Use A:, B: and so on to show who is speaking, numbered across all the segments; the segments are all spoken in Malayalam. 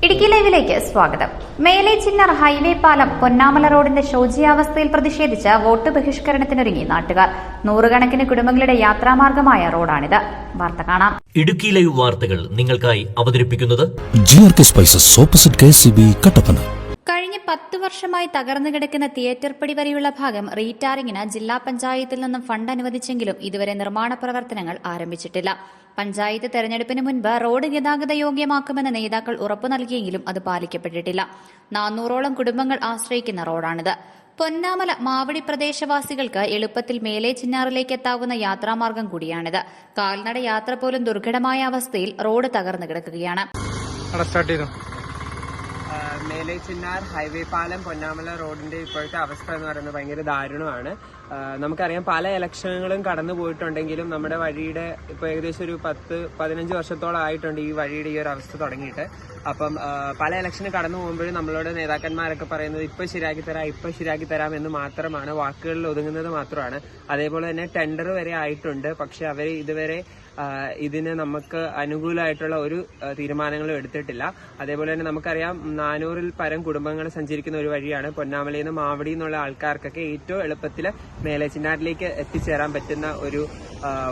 A: ഇടുക്കി ലൈവിലേക്ക് സ്വാഗതം. മേലെ ചിന്നർ ഹൈവേ പാലം പൊന്നാമല റോഡിന്റെ ശോചനീയാവസ്ഥയിൽ പ്രതിഷേധിച്ച് വോട്ട് ബഹിഷ്കരണത്തിനൊരുങ്ങി നാട്ടുകാർ. നൂറുകണക്കിന് കുടുംബങ്ങളുടെ യാത്രാമാർഗമായ റോഡാണിത്. വാർത്ത കാണാം.
B: ഇടുക്കി ലൈവ് വാർത്തകൾ നിങ്ങൾക്കായി അവതരിപ്പിക്കുന്നത്
C: GRK spices opposite KCB Kattappana.
A: കഴിഞ്ഞ 10 വർഷമായി തകർന്നു കിടക്കുന്ന തിയേറ്റർ പടി വരെയുള്ള ഭാഗം റീടാറിംഗിന് ജില്ലാ പഞ്ചായത്തിൽ നിന്നും ഫണ്ട് അനുവദിച്ചെങ്കിലും ഇതുവരെ നിർമ്മാണ പ്രവർത്തനങ്ങൾ ആരംഭിച്ചിട്ടില്ല. പഞ്ചായത്ത് തെരഞ്ഞെടുപ്പിന് മുൻപ് റോഡ് ഗതാഗത യോഗ്യമാക്കുമെന്ന് നേതാക്കൾ ഉറപ്പു നൽകിയെങ്കിലും അത് പാലിക്കപ്പെട്ടിട്ടില്ല. 400ഓളം കുടുംബങ്ങൾ ആശ്രയിക്കുന്ന റോഡാണിത്. പൊന്നാമല മാവടി പ്രദേശവാസികൾക്ക് എളുപ്പത്തിൽ മേലെ ചിന്നാറിലേക്ക് എത്താവുന്ന യാത്രാമാർഗം കൂടിയാണിത്. കാൽനട യാത്ര പോലും ദുർഘടമായ അവസ്ഥയിൽ റോഡ് തകർന്നു കിടക്കുകയാണ്.
D: മേലെ ചിന്നാർ ഹൈവേ പാലം പൊന്നാമല റോഡിന്റെ ഇപ്പോഴത്തെ അവസ്ഥ എന്ന് പറയുന്നത് ഭയങ്കര ദാരുണമാണ്. നമുക്കറിയാം, പല ഇലക്ഷനുകളും കടന്നു പോയിട്ടുണ്ടെങ്കിലും നമ്മുടെ വഴിയുടെ ഇപ്പൊ ഏകദേശം ഒരു 10-15 വർഷത്തോളം ആയിട്ടുണ്ട് ഈ വഴിയുടെ ഈ ഒരു അവസ്ഥ തുടങ്ങിയിട്ട്. അപ്പം പല ഇലക്ഷന് കടന്നു പോകുമ്പോഴും നമ്മളോട് നേതാക്കന്മാരൊക്കെ പറയുന്നത് ഇപ്പൊ ശരിയാക്കി തരാം എന്ന് മാത്രമാണ്, വാക്കുകളിൽ ഒതുങ്ങുന്നത് മാത്രമാണ്. അതേപോലെ തന്നെ ടെൻഡർ വരെ ആയിട്ടുണ്ട്. പക്ഷെ അവർ ഇതുവരെ ഇതിന് നമുക്ക് അനുകൂലമായിട്ടുള്ള ഒരു തീരുമാനങ്ങളും എടുത്തിട്ടില്ല. അതേപോലെ തന്നെ നമുക്കറിയാം, 400-ൽ പരം കുടുംബങ്ങൾ സഞ്ചരിക്കുന്ന ഒരു വഴിയാണ്. പൊന്നാമലയിൽ നിന്ന് മാവടി എന്നുള്ള ആൾക്കാർക്കൊക്കെ ഏറ്റവും എളുപ്പത്തിൽ മേലെ ചിന്നാറിലേക്ക് എത്തിച്ചേരാൻ പറ്റുന്ന ഒരു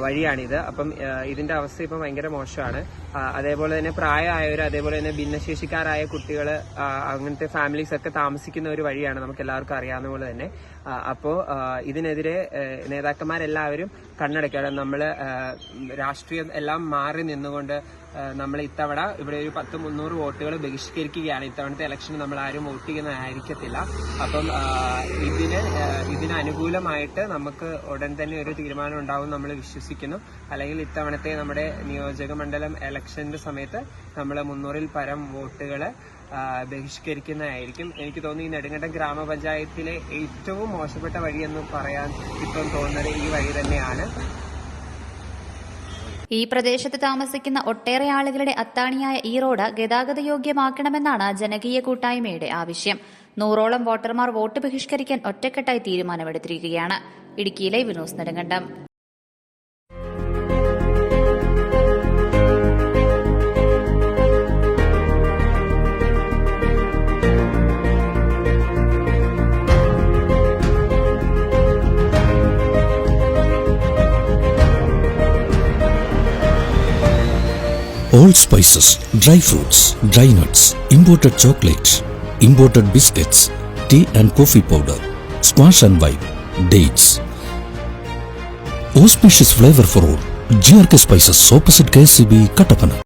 D: വഴിയാണിത്. അപ്പം ഇതിന്റെ അവസ്ഥ ഇപ്പം ഭയങ്കര മോശമാണ്. അതേപോലെ തന്നെ പ്രായമായവർ, അതേപോലെ തന്നെ ഭിന്നശേഷിക്കാരായ കുട്ടികൾ, അങ്ങനത്തെ ഫാമിലീസ് ഒക്കെ താമസിക്കുന്ന ഒരു വഴിയാണ്, നമുക്ക് എല്ലാവർക്കും അറിയാവുന്ന പോലെ തന്നെ. അപ്പോൾ ഇതിനെതിരെ നേതാക്കന്മാരെല്ലാവരും കണ്ണടയ്ക്കണം. നമ്മൾ രാഷ്ട്രീയം എല്ലാം മാറി നിന്നുകൊണ്ട് നമ്മൾ ഇത്തവണ ഇവിടെ ഒരു 300 വോട്ടുകൾ ബഹിഷ്കരിക്കുകയാണ്. ഇത്തവണത്തെ ഇലക്ഷന് നമ്മൾ ആരും വോട്ട് ചെയ്യുന്നതായിരിക്കത്തില്ല. അപ്പം ഇതിന് അനുകൂലമായിട്ട് നമുക്ക് ഉടൻ തന്നെ ഒരു തീരുമാനം ഉണ്ടാവും നമ്മൾ വിശ്വസിക്കുന്നു. അല്ലെങ്കിൽ ഇത്തവണത്തെ നമ്മുടെ നിയോജക മണ്ഡലം ഇലക്ഷന്റെ സമയത്ത് നമ്മൾ 300-ൽ പരം വോട്ടുകൾ ബഹിഷ്കരിക്കുന്നതായിരിക്കും. എനിക്ക് തോന്നുന്നു ഈ നെടുങ്കണ്ടം ഗ്രാമപഞ്ചായത്തിലെ ഏറ്റവും മോശപ്പെട്ട വഴിയെന്ന് പറയാൻ ഇപ്പം തോന്നുന്നത് ഈ വഴി തന്നെയാണ്.
A: ഈ പ്രദേശത്ത് താമസിക്കുന്ന ഒട്ടേറെ ആളുകളുടെ അത്താണിയായ ഈ റോഡ് ഗതാഗത യോഗ്യമാക്കണമെന്നാണ് ജനകീയ കൂട്ടായ്മയുടെ ആവശ്യം. 100ഓളം വോട്ടർമാർ വോട്ട് ബഹിഷ്കരിക്കാൻ ഒറ്റക്കെട്ടായി തീരുമാനമെടുത്തിരിക്കുകയാണ്. ഇടുക്കിയിലെ Vinos Nedumkandam.
C: All spices, dry fruits, dry nuts, imported chocolates, imported biscuits, tea and coffee powder, squash and wine, dates. Auspicious flavor for all. GRK Spices opposite KCB Kattapana.